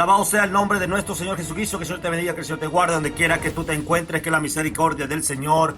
Alabado sea el nombre de nuestro Señor Jesucristo. Que el Señor te bendiga, que el Señor te guarde donde quiera que tú te encuentres, que la misericordia del Señor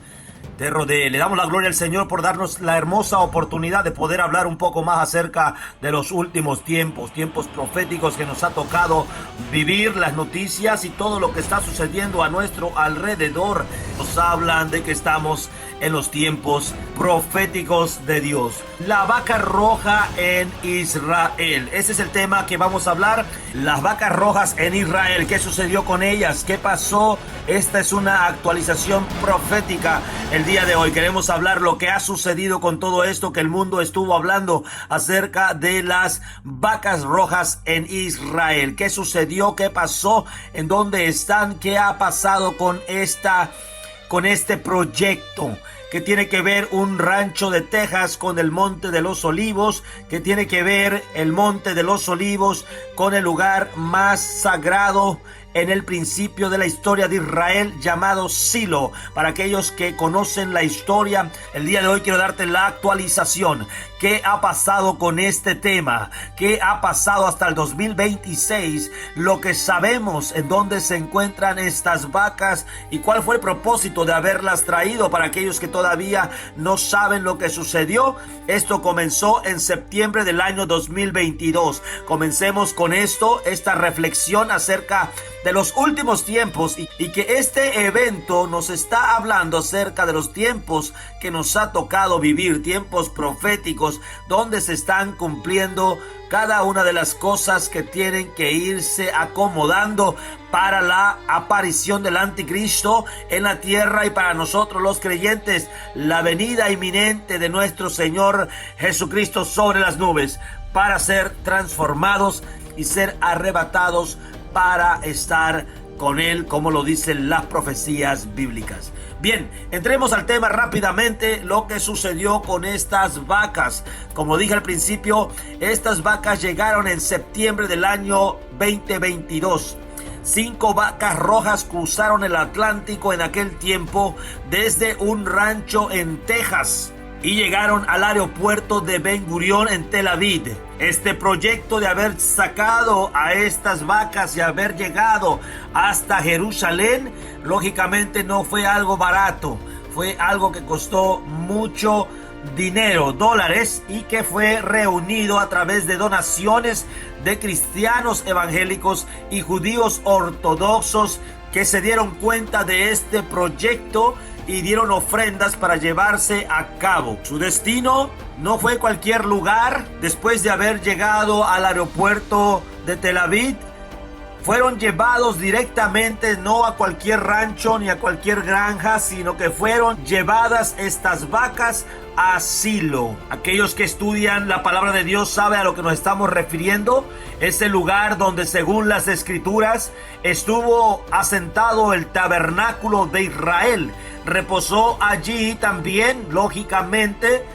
te rodee. Le damos la gloria al Señor por darnos la hermosa oportunidad de poder hablar un poco más acerca de los últimos tiempos proféticos que nos ha tocado vivir, las noticias y todo lo que está sucediendo a nuestro alrededor. Nos hablan de que estamos en los tiempos proféticos de Dios. La vaca roja en Israel. Ese es el tema que vamos a hablar. Las vacas rojas en Israel. ¿Qué sucedió con ellas? ¿Qué pasó? Esta es una actualización profética. El día de hoy queremos hablar lo que ha sucedido con todo esto que el mundo estuvo hablando acerca de las vacas rojas en Israel. ¿Qué sucedió? ¿Qué pasó? ¿En dónde están? ¿Qué ha pasado con este proyecto? Que tiene que ver un rancho de Texas con el Monte de los Olivos, que tiene que ver el Monte de los Olivos con el lugar más sagrado en el principio de la historia de Israel, llamado Silo. Para aquellos que conocen la historia, el día de hoy quiero darte la actualización. ¿Qué ha pasado con este tema? ¿Qué ha pasado hasta el 2026? Lo que sabemos, en dónde se encuentran estas vacas y cuál fue el propósito de haberlas traído. Para aquellos que todavía no saben lo que sucedió, esto comenzó en septiembre del año 2022. Comencemos con esta reflexión acerca de los últimos tiempos y que este evento nos está hablando acerca de los tiempos que nos ha tocado vivir, tiempos proféticos donde se están cumpliendo cada una de las cosas que tienen que irse acomodando para la aparición del anticristo en la tierra y para nosotros los creyentes, la venida inminente de nuestro Señor Jesucristo sobre las nubes para ser transformados y ser arrebatados para estar con Él, como lo dicen las profecías bíblicas. Bien, entremos al tema rápidamente, lo que sucedió con estas vacas. Como dije al principio, estas vacas llegaron en septiembre del año 2022. 5 vacas rojas cruzaron el Atlántico en aquel tiempo desde un rancho en Texas y llegaron al aeropuerto de Ben Gurión en Tel Aviv. Este proyecto de haber sacado a estas vacas y haber llegado hasta Jerusalén, lógicamente no fue algo barato. Fue algo que costó mucho dinero, dólares, y que fue reunido a través de donaciones de cristianos evangélicos y judíos ortodoxos que se dieron cuenta de este proyecto y dieron ofrendas para llevarse a cabo. Su destino no fue cualquier lugar. Después de haber llegado al aeropuerto de Tel Aviv, fueron llevados directamente, no a cualquier rancho ni a cualquier granja, sino que fueron llevadas estas vacas a Silo. Aquellos que estudian la palabra de Dios saben a lo que nos estamos refiriendo. Es el lugar donde, según las escrituras, estuvo asentado el tabernáculo de Israel. Reposó allí también, lógicamente,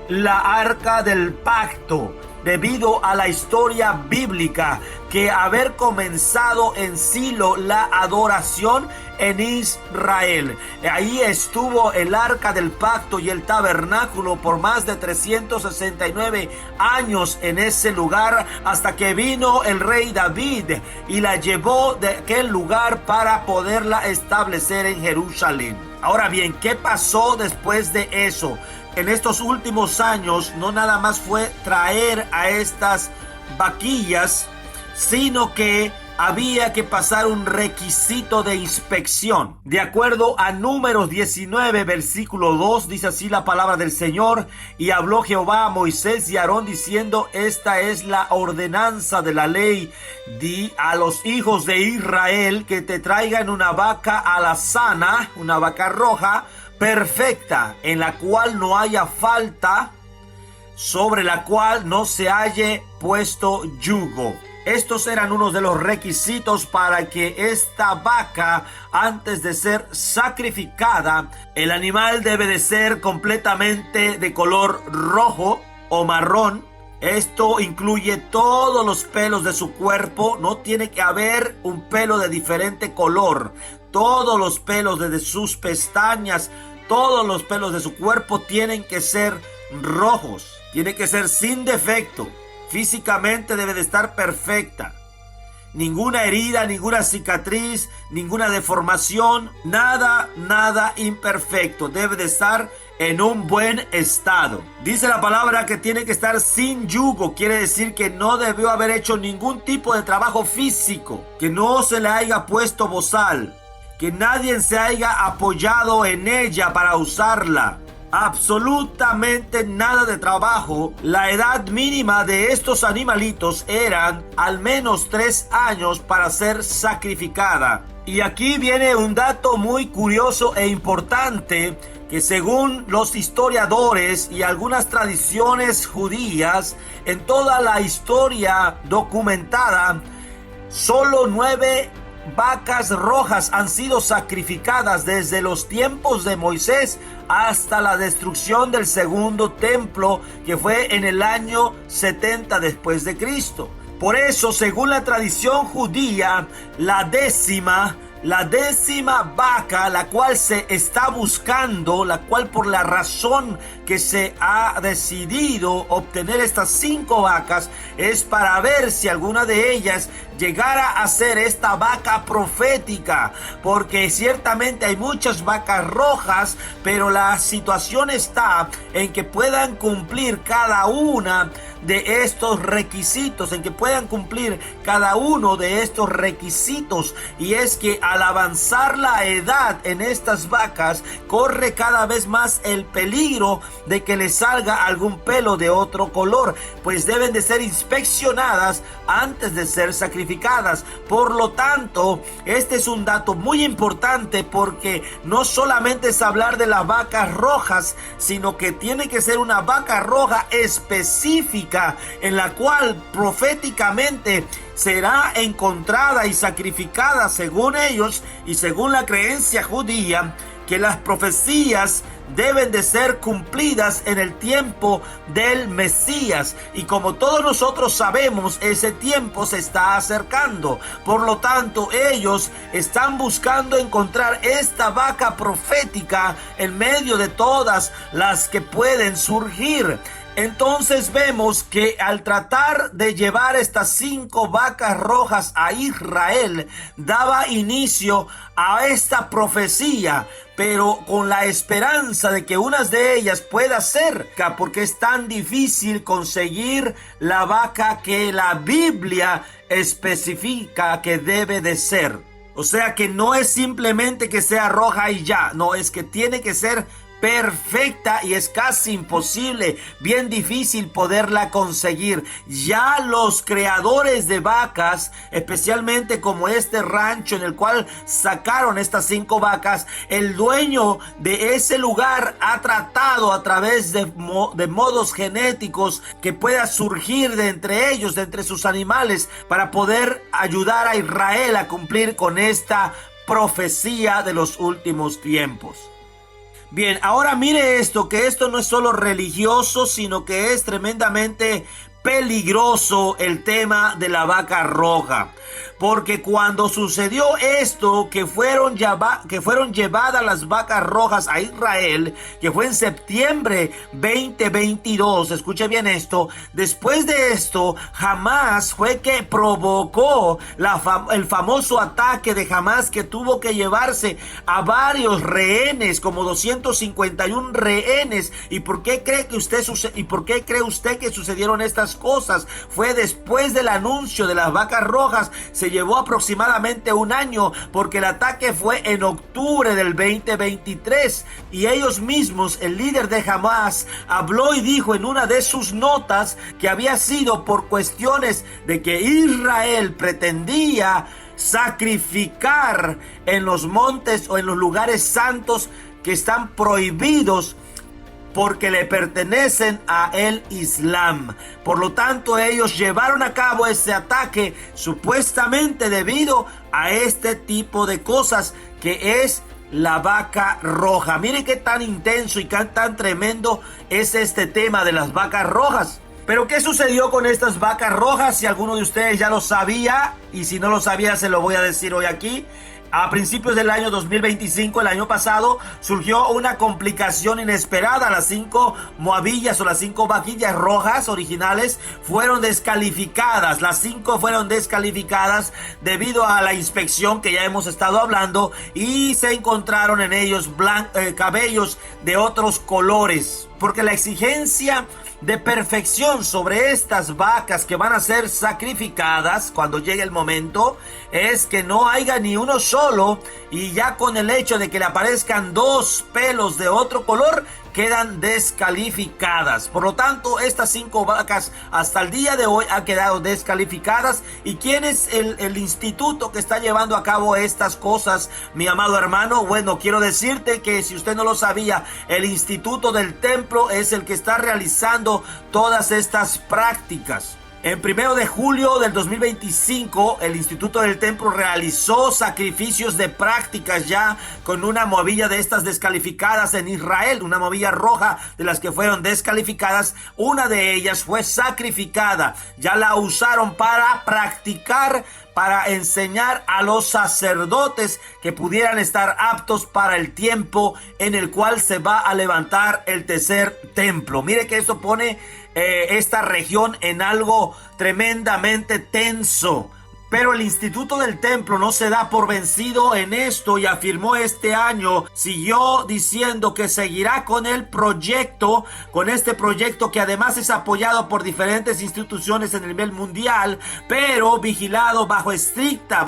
la arca del pacto, debido a la historia bíblica que haber comenzado en Silo la adoración en Israel. Ahí estuvo el arca del pacto y el tabernáculo por más de 369 años en ese lugar, hasta que vino el rey David y la llevó de aquel lugar para poderla establecer en Jerusalén. Ahora bien, ¿qué pasó después de eso? En estos últimos años no nada más fue traer a estas vaquillas, sino que había que pasar un requisito de inspección. De acuerdo a Números 19, versículo 2, dice así la palabra del Señor: y habló Jehová a Moisés y a Aarón diciendo: esta es la ordenanza de la ley. Di a los hijos de Israel que te traigan una vaca alazana, una vaca roja, perfecta, en la cual no haya falta, sobre la cual no se halle puesto yugo. Estos eran unos de los requisitos para que esta vaca, antes de ser sacrificada, el animal debe de ser completamente de color rojo o marrón. Esto incluye todos los pelos de su cuerpo. No tiene que haber un pelo de diferente color. Todos los pelos desde sus pestañas, todos los pelos de su cuerpo tienen que ser rojos. Tiene que ser sin defecto. Físicamente debe de estar perfecta. ninguna herida, ninguna cicatriz, ninguna deformación, nada imperfecto. Debe de estar en un buen estado. Dice la palabra que tiene que estar sin yugo. Quiere decir que no debió haber hecho ningún tipo de trabajo físico, que no se le haya puesto bozal, que nadie se haya apoyado en ella para usarla. Absolutamente nada de trabajo. La edad mínima de estos animalitos eran al menos 3 años para ser sacrificada. Y aquí viene un dato muy curioso e importante, que según los historiadores y algunas tradiciones judías, en toda la historia documentada, solo 9 vacas rojas han sido sacrificadas desde los tiempos de Moisés hasta la destrucción del segundo templo, que fue en el año 70 después de Cristo. Por eso, según la tradición judía, la décima vaca, la cual se está buscando, la cual por la razón que se ha decidido obtener estas 5 vacas, es para ver si alguna de ellas llegara a ser esta vaca profética, porque ciertamente hay muchas vacas rojas, pero la situación está en que puedan cumplir cada una de estos requisitos, en que puedan cumplir cada uno de estos requisitos, y es que al avanzar la edad en estas vacas, corre cada vez más el peligro de que les salga algún pelo de otro color, pues deben de ser inspeccionadas antes de ser sacrificadas. Por lo tanto, este es un dato muy importante, porque no solamente es hablar de las vacas rojas, sino que tiene que ser una vaca roja específica, en la cual proféticamente será encontrada y sacrificada, según ellos y según la creencia judía, que las profecías deben de ser cumplidas en el tiempo del Mesías, y como todos nosotros sabemos, ese tiempo se está acercando. Por lo tanto, ellos están buscando encontrar esta vaca profética en medio de todas las que pueden surgir. Entonces vemos que al tratar de llevar estas 5 vacas rojas a Israel, daba inicio a esta profecía, pero con la esperanza de que unas de ellas pueda ser, porque es tan difícil conseguir la vaca que la Biblia especifica que debe de ser. O sea que no es simplemente que sea roja y ya, no, es que tiene que ser perfecta, y es casi imposible, bien difícil poderla conseguir. Ya los creadores de vacas, especialmente como este rancho en el cual sacaron estas 5 vacas, el dueño de ese lugar ha tratado a través de modos genéticos que pueda surgir de entre ellos, de entre sus animales, para poder ayudar a Israel a cumplir con esta profecía de los últimos tiempos. Bien, ahora mire esto, que esto no es solo religioso, sino que es tremendamente peligroso el tema de la vaca roja. Porque cuando sucedió esto, que fueron llevadas las vacas rojas a Israel, que fue en septiembre 2022, escuche bien esto, después de esto, Hamás fue que provocó el famoso ataque de Hamás, que tuvo que llevarse a varios rehenes, como 251 rehenes. ¿Y por qué cree usted que sucedieron estas cosas? Fue después del anuncio de las vacas rojas. Se llevó aproximadamente un año, porque el ataque fue en octubre del 2023, y ellos mismos, el líder de Hamás, habló y dijo en una de sus notas que había sido por cuestiones de que Israel pretendía sacrificar en los montes o en los lugares santos que están prohibidos porque le pertenecen a el Islam. Por lo tanto, ellos llevaron a cabo ese ataque supuestamente debido a este tipo de cosas, que es la vaca roja. Mire qué tan intenso y tan tremendo es este tema de las vacas rojas. Pero ¿qué sucedió con estas vacas rojas? Si alguno de ustedes ya lo sabía, y si no lo sabía, se lo voy a decir hoy aquí. A principios del año 2025, el año pasado, surgió una complicación inesperada. Las 5 moabillas o las 5 vaquillas rojas originales fueron descalificadas. Las 5 fueron descalificadas debido a la inspección que ya hemos estado hablando, y se encontraron en ellos cabellos de otros colores. Porque la exigencia de perfección sobre estas vacas que van a ser sacrificadas cuando llegue el momento es que no haya ni uno solo, y ya con el hecho de que le aparezcan 2 pelos de otro color quedan descalificadas. Por lo tanto, estas 5 vacas hasta el día de hoy han quedado descalificadas. ¿Y quién es el instituto que está llevando a cabo estas cosas, mi amado hermano? Bueno, quiero decirte que si usted no lo sabía, el Instituto del Templo es el que está realizando todas estas prácticas. En 1 de julio del 2025, el Instituto del Templo realizó sacrificios de prácticas ya con una movilla de estas descalificadas en Israel, una movilla roja de las que fueron descalificadas. Una de ellas fue sacrificada, ya la usaron para practicar, para enseñar a los sacerdotes que pudieran estar aptos para el tiempo en el cual se va a levantar el tercer templo. Mire que esto pone esta región en algo tremendamente tenso. Pero el Instituto del Templo no se da por vencido en esto y afirmó este año, siguió diciendo que seguirá con el proyecto, con este proyecto que además es apoyado por diferentes instituciones en el nivel mundial, pero vigilado bajo estricta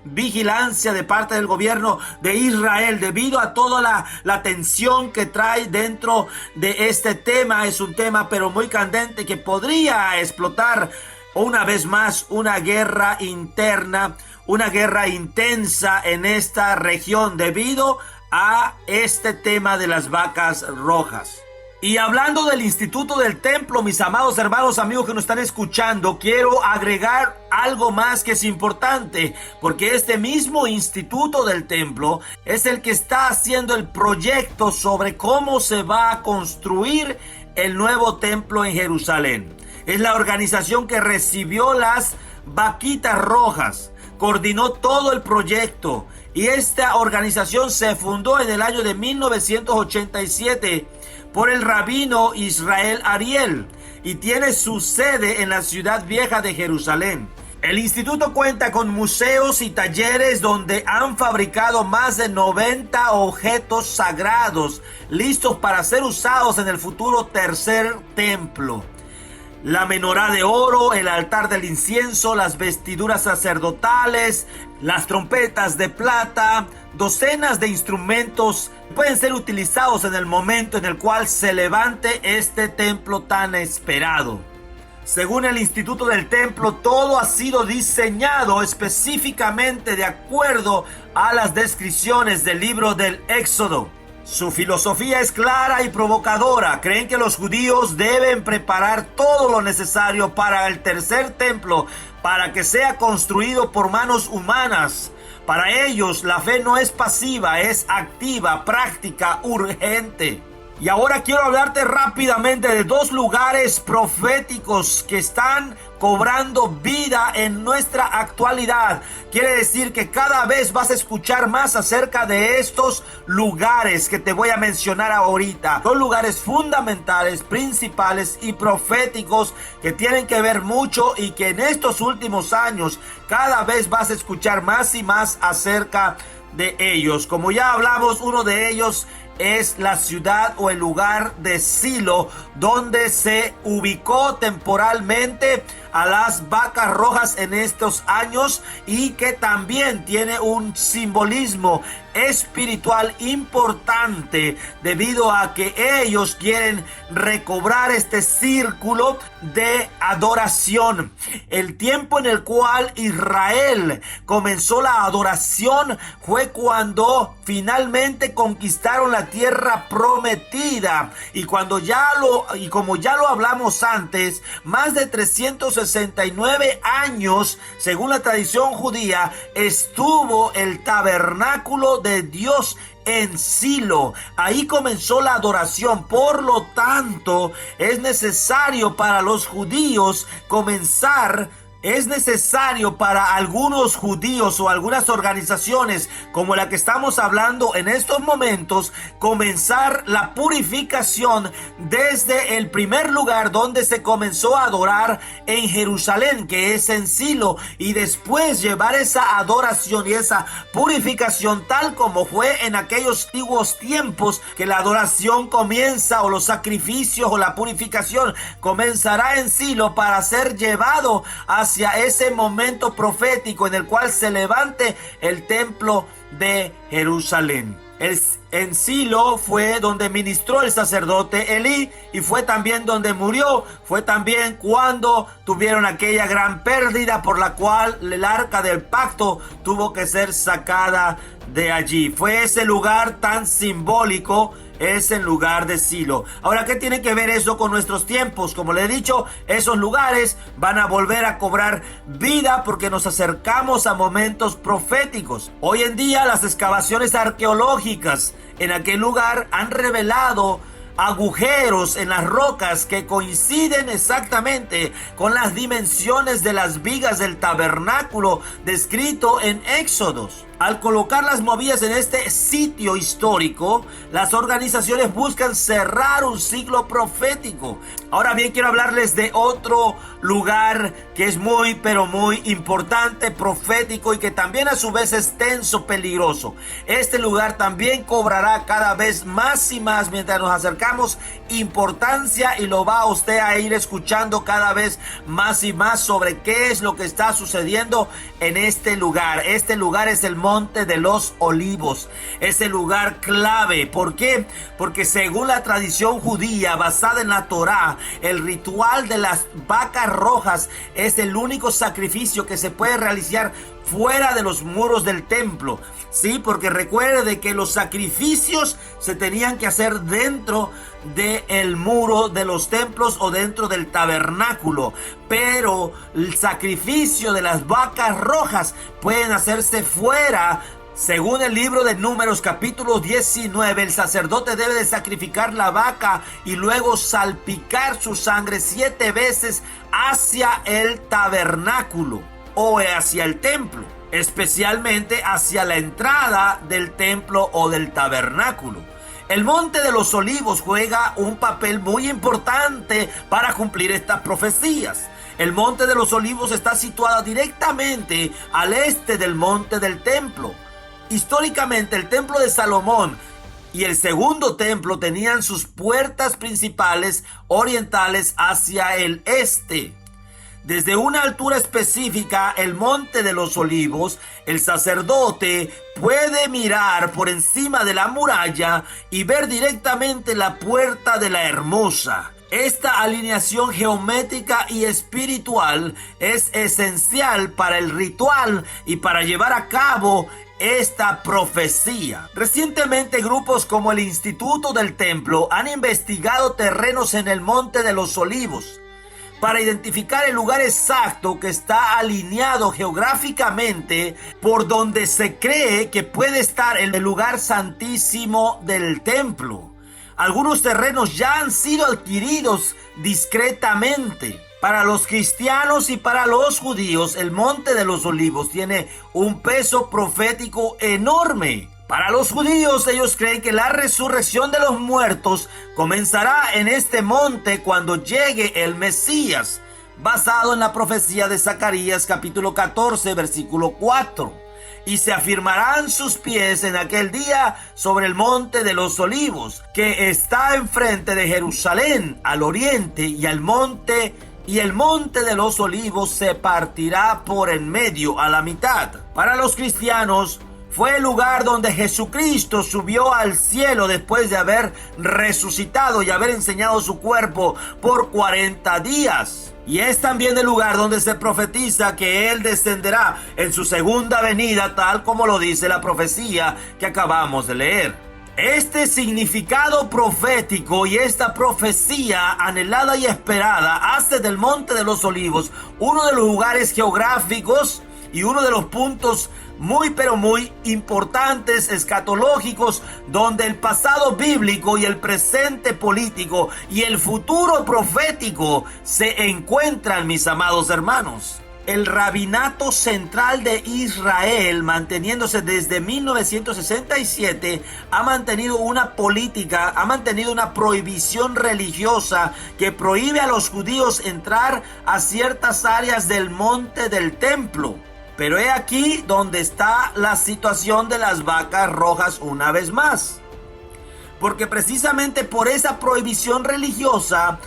vigilancia de parte del gobierno de Israel, debido a toda la tensión que trae dentro de este tema. Es un tema pero muy candente que podría explotar una vez más una guerra interna, una guerra intensa en esta región debido a este tema de las vacas rojas. Y hablando del Instituto del Templo, mis amados hermanos, amigos que nos están escuchando, quiero agregar algo más que es importante, porque este mismo Instituto del Templo es el que está haciendo el proyecto sobre cómo se va a construir el nuevo templo en Jerusalén. Es la organización que recibió las vaquitas rojas, coordinó todo el proyecto, y esta organización se fundó en el año de 1987 por el rabino Israel Ariel y tiene su sede en la ciudad vieja de Jerusalén. El instituto cuenta con museos y talleres donde han fabricado más de 90 objetos sagrados listos para ser usados en el futuro tercer templo. La menorá de oro, el altar del incienso, las vestiduras sacerdotales, las trompetas de plata, docenas de instrumentos pueden ser utilizados en el momento en el cual se levante este templo tan esperado. Según el Instituto del Templo, todo ha sido diseñado específicamente de acuerdo a las descripciones del libro del Éxodo. Su filosofía es clara y provocadora. Creen que los judíos deben preparar todo lo necesario para el tercer templo, para que sea construido por manos humanas. Para ellos, la fe no es pasiva, es activa, práctica, urgente. Y ahora quiero hablarte rápidamente de 2 lugares proféticos que están cobrando vida en nuestra actualidad. Quiere decir que cada vez vas a escuchar más acerca de estos lugares que te voy a mencionar ahorita. Son lugares fundamentales, principales y proféticos que tienen que ver mucho, y que en estos últimos años cada vez vas a escuchar más y más acerca de ellos. Como ya hablamos, uno de ellos es la ciudad o el lugar de Silo, donde se ubicó temporalmente a las vacas rojas en estos años, y que también tiene un simbolismo espiritual importante debido a que ellos quieren recobrar este círculo de adoración. El tiempo en el cual Israel comenzó la adoración fue cuando finalmente conquistaron la tierra prometida, y como ya lo hablamos antes, más de 369 años, según la tradición judía, estuvo el tabernáculo de Dios en Silo. Ahí comenzó la adoración. Por lo tanto, es necesario para los judíos comenzar Es necesario para algunos judíos o algunas organizaciones como la que estamos hablando en estos momentos comenzar la purificación desde el primer lugar donde se comenzó a adorar en Jerusalén, que es en Silo, y después llevar esa adoración y esa purificación tal como fue en aquellos antiguos tiempos, que la adoración comienza, o los sacrificios o la purificación comenzará en Silo para ser llevado hacia ese momento profético en el cual se levante el templo de Jerusalén. En Silo fue donde ministró el sacerdote Elí, y fue también donde murió. Fue también cuando tuvieron aquella gran pérdida por la cual el arca del pacto tuvo que ser sacada de allí. Fue ese lugar tan simbólico, es el lugar de Silo. Ahora, ¿qué tiene que ver eso con nuestros tiempos? Como le he dicho, esos lugares van a volver a cobrar vida porque nos acercamos a momentos proféticos. Hoy en día las excavaciones arqueológicas en aquel lugar han revelado agujeros en las rocas que coinciden exactamente con las dimensiones de las vigas del tabernáculo descrito en Éxodos. Al colocar las movillas en este sitio histórico, las organizaciones buscan cerrar un ciclo profético. Ahora bien, quiero hablarles de otro lugar que es muy, pero muy importante, profético, y que también a su vez es tenso, peligroso. Este lugar también cobrará cada vez más y más mientras nos acercamos importancia, y lo va usted a ir escuchando cada vez más y más sobre qué es lo que está sucediendo en este lugar. Este lugar es el Monte de los Olivos, es el lugar clave. ¿Por qué? Porque según la tradición judía basada en la Torá, el ritual de las vacas rojas es el único sacrificio que se puede realizar fuera de los muros del templo. Sí, porque recuerde que los sacrificios se tenían que hacer dentro del muro de los templos o dentro del tabernáculo, pero el sacrificio de las vacas rojas pueden hacerse fuera. Según el libro de Números capítulo 19, el sacerdote debe de sacrificar la vaca y luego salpicar su sangre 7 veces hacia el tabernáculo o hacia el templo, especialmente hacia la entrada del templo o del tabernáculo. El Monte de los Olivos juega un papel muy importante para cumplir estas profecías. El Monte de los Olivos está situado directamente al este del Monte del Templo. Históricamente, el templo de Salomón y el segundo templo tenían sus puertas principales orientales hacia el este. Desde una altura específica, el Monte de los Olivos, el sacerdote puede mirar por encima de la muralla y ver directamente la Puerta de la Hermosa. Esta alineación geométrica y espiritual es esencial para el ritual y para llevar a cabo esta profecía. Recientemente, grupos como el Instituto del Templo han investigado terrenos en el Monte de los Olivos para identificar el lugar exacto que está alineado geográficamente por donde se cree que puede estar el lugar santísimo del templo. Algunos terrenos ya han sido adquiridos discretamente. Para los cristianos y para los judíos, el Monte de los Olivos tiene un peso profético enorme. Para los judíos, ellos creen que la resurrección de los muertos comenzará en este monte cuando llegue el Mesías, basado en la profecía de Zacarías capítulo 14, versículo 4. Y se afirmarán sus pies en aquel día sobre el Monte de los Olivos, que está enfrente de Jerusalén, al oriente, y el monte de los Olivos se partirá por en medio a la mitad. Para los cristianos, fue el lugar donde Jesucristo subió al cielo después de haber resucitado y haber enseñado su cuerpo por 40 días. Y es también el lugar donde se profetiza que Él descenderá en su segunda venida, tal como lo dice la profecía que acabamos de leer. Este significado profético y esta profecía anhelada y esperada hace del Monte de los Olivos uno de los lugares geográficos y uno de los puntos muy pero muy importantes escatológicos donde el pasado bíblico y el presente político y el futuro profético se encuentran, mis amados hermanos. el rabinato central de Israel, manteniéndose desde 1967, ha mantenido una política, ha mantenido una prohibición religiosa que prohíbe a los judíos entrar a ciertas áreas del monte del templo. Pero he aquí donde está la situación de las vacas rojas una vez más. Porque precisamente por esa prohibición religiosa,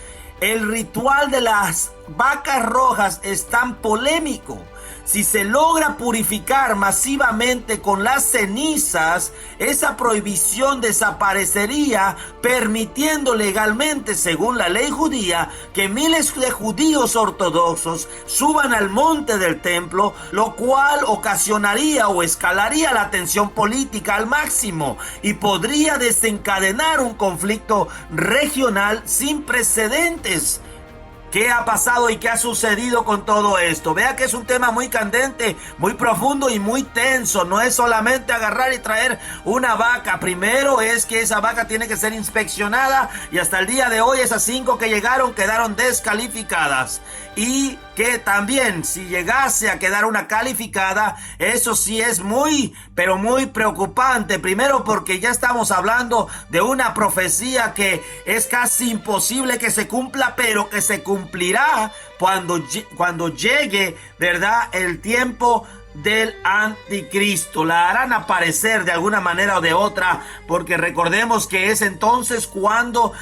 el ritual de las vacas rojas es tan polémico. Si se logra purificar masivamente con las cenizas, esa prohibición desaparecería, permitiendo legalmente, según la ley judía, que miles de judíos ortodoxos suban al monte del templo, lo cual ocasionaría o escalaría la tensión política al máximo y podría desencadenar un conflicto regional sin precedentes. ¿Qué ha pasado y qué ha sucedido con todo esto? Vea que es un tema muy candente, muy profundo y muy tenso. No es solamente agarrar y traer una vaca. Primero es que esa vaca tiene que ser inspeccionada y hasta el día de hoy esas 5 que llegaron quedaron descalificadas. Y que también si llegase a quedar una calificada, eso sí es muy, pero muy preocupante. Primero porque ya estamos hablando de una profecía que es casi imposible que se cumpla, pero que se cumplirá cuando llegue, ¿verdad?, el tiempo del anticristo. La harán aparecer de alguna manera o de otra, porque recordemos que es entonces cuando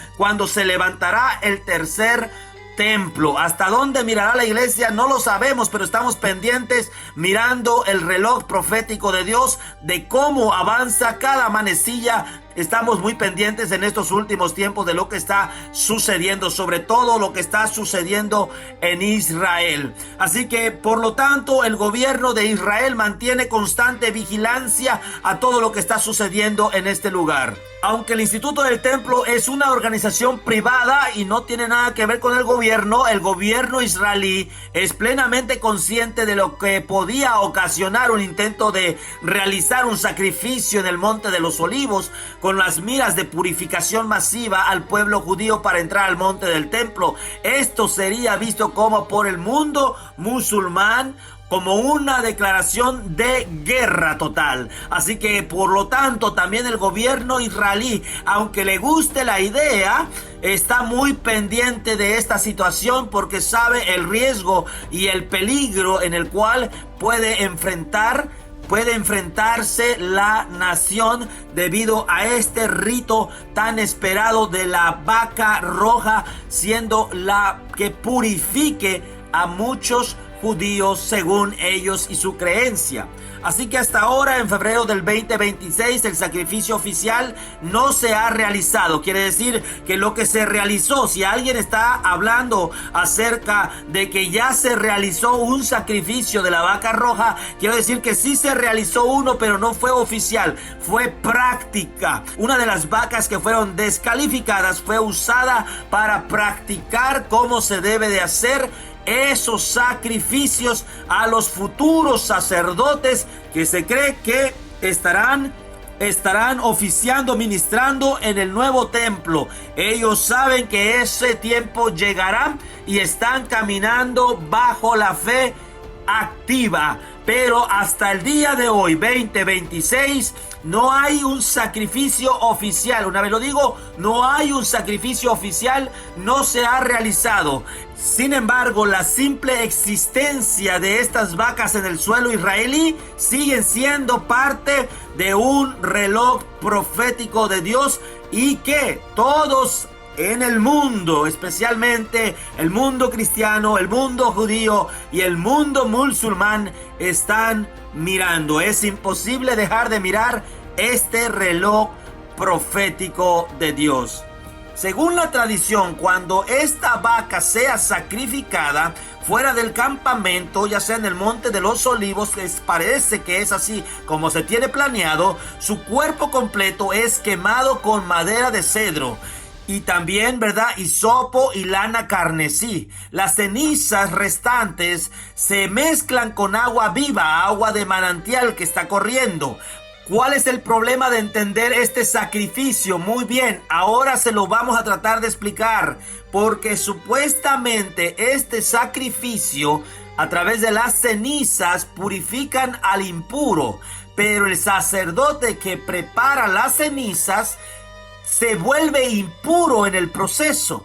se levantará el tercer templo. ¿Hasta dónde mirará la iglesia? No lo sabemos, pero estamos pendientes mirando el reloj profético de Dios, de cómo avanza cada manecilla. Estamos muy pendientes en estos últimos tiempos de lo que está sucediendo, sobre todo lo que está sucediendo en Israel. Así que, por lo tanto, el gobierno de Israel mantiene constante vigilancia a todo lo que está sucediendo en este lugar. Aunque el Instituto del Templo es una organización privada y no tiene nada que ver con el gobierno israelí es plenamente consciente de lo que podía ocasionar un intento de realizar un sacrificio en el Monte de los Olivos con las miras de purificación masiva al pueblo judío para entrar al Monte del Templo. Esto sería visto como por el mundo musulmán como una declaración de guerra total. Así que, por lo tanto, también el gobierno israelí, aunque le guste la idea, está muy pendiente de esta situación porque sabe el riesgo y el peligro en el cual puede enfrentarse la nación debido a este rito tan esperado de la vaca roja, siendo la que purifique a muchos judíos según ellos y su creencia. Así que hasta ahora, en febrero del 2026, el sacrificio oficial no se ha realizado. Quiere decir que lo que se realizó, si alguien está hablando acerca de que ya se realizó un sacrificio de la vaca roja, quiero decir que sí se realizó uno, pero no fue oficial, fue práctica. Una de las vacas que fueron descalificadas fue usada para practicar cómo se debe de hacer esos sacrificios a los futuros sacerdotes que se cree que estarán oficiando, ministrando en el nuevo templo. Ellos saben que ese tiempo llegará y están caminando bajo la fe activa. Pero hasta el día de hoy, 2026, no hay un sacrificio oficial. Una vez lo digo, no hay un sacrificio oficial, no se ha realizado. Sin embargo, la simple existencia de estas vacas en el suelo israelí siguen siendo parte de un reloj profético de Dios, y que todos en el mundo, especialmente el mundo cristiano, el mundo judío y el mundo musulmán, están mirando. Es imposible dejar de mirar este reloj profético de Dios. Según la tradición, cuando esta vaca sea sacrificada fuera del campamento, ya sea en el Monte de los Olivos, les parece que es así como se tiene planeado, su cuerpo completo es quemado con madera de cedro. Y también, ¿verdad?, hisopo y lana carmesí. Las cenizas restantes se mezclan con agua viva, agua de manantial que está corriendo. ¿Cuál es el problema de entender este sacrificio? Muy bien, ahora se lo vamos a tratar de explicar, porque supuestamente este sacrificio a través de las cenizas purifican al impuro, pero el sacerdote que prepara las cenizas se vuelve impuro en el proceso,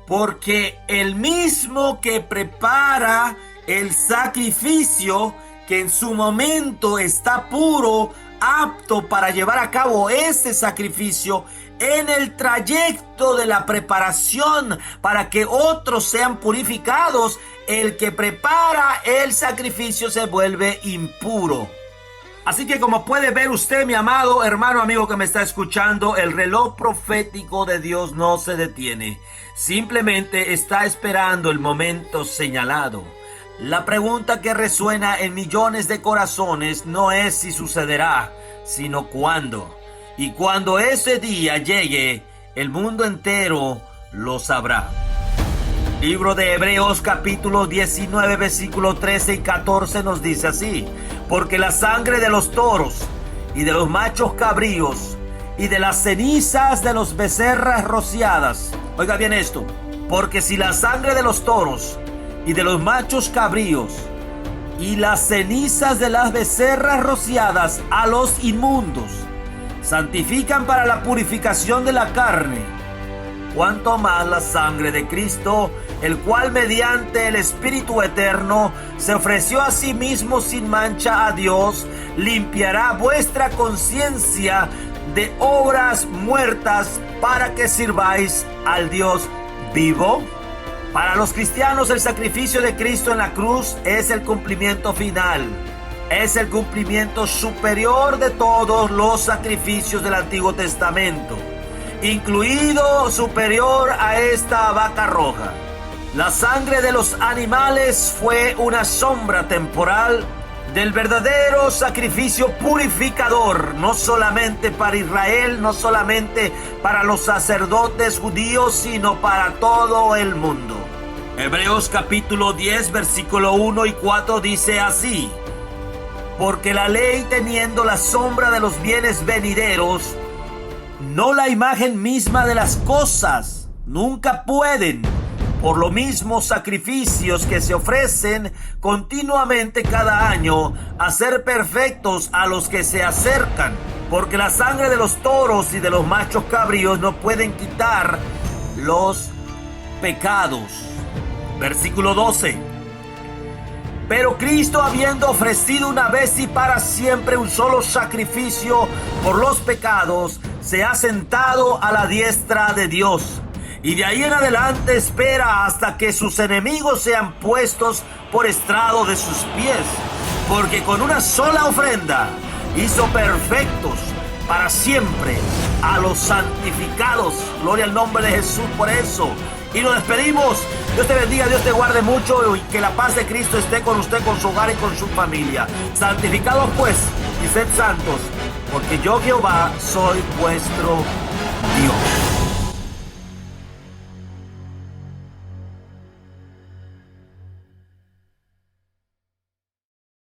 porque el mismo que prepara el sacrificio, que en su momento está puro, apto para llevar a cabo ese sacrificio, en el trayecto de la preparación para que otros sean purificados, el que prepara el sacrificio se vuelve impuro. Así que, como puede ver usted, mi amado hermano, amigo que me está escuchando, el reloj profético de Dios no se detiene. Simplemente está esperando el momento señalado. La pregunta que resuena en millones de corazones no es si sucederá, sino cuándo. Y cuando ese día llegue, el mundo entero lo sabrá. Libro de Hebreos capítulo 19 versículos 13 y 14 nos dice así: porque la sangre de los toros y de los machos cabríos y de las cenizas de los becerras rociadas. Oiga bien esto: porque si la sangre de los toros y de los machos cabríos y las cenizas de las becerras rociadas a los inmundos santifican para la purificación de la carne, cuánto más la sangre de Cristo, el cual mediante el Espíritu eterno se ofreció a sí mismo sin mancha a Dios, limpiará vuestra conciencia de obras muertas para que sirváis al Dios vivo. Para los cristianos, el sacrificio de Cristo en la cruz es el cumplimiento final. Es el cumplimiento superior de todos los sacrificios del Antiguo Testamento, incluido superior a esta vaca roja. La sangre de los animales fue una sombra temporal del verdadero sacrificio purificador, no solamente para Israel, no solamente para los sacerdotes judíos, sino para todo el mundo. Hebreos capítulo 10 versículo 1 y 4 dice así: porque la ley, teniendo la sombra de los bienes venideros, no la imagen misma de las cosas, nunca pueden, por lo mismo sacrificios que se ofrecen continuamente cada año, hacer perfectos a los que se acercan, porque la sangre de los toros y de los machos cabríos no pueden quitar los pecados. Versículo 12. Pero Cristo, habiendo ofrecido una vez y para siempre un solo sacrificio por los pecados, se ha sentado a la diestra de Dios, y de ahí en adelante espera hasta que sus enemigos sean puestos por estrado de sus pies, porque con una sola ofrenda hizo perfectos para siempre a los santificados. Gloria al nombre de Jesús por eso. Y nos despedimos. Dios te bendiga, Dios te guarde mucho, y que la paz de Cristo esté con usted, con su hogar y con su familia. Santificados pues y sed santos, porque yo, Jehová, soy vuestro Dios.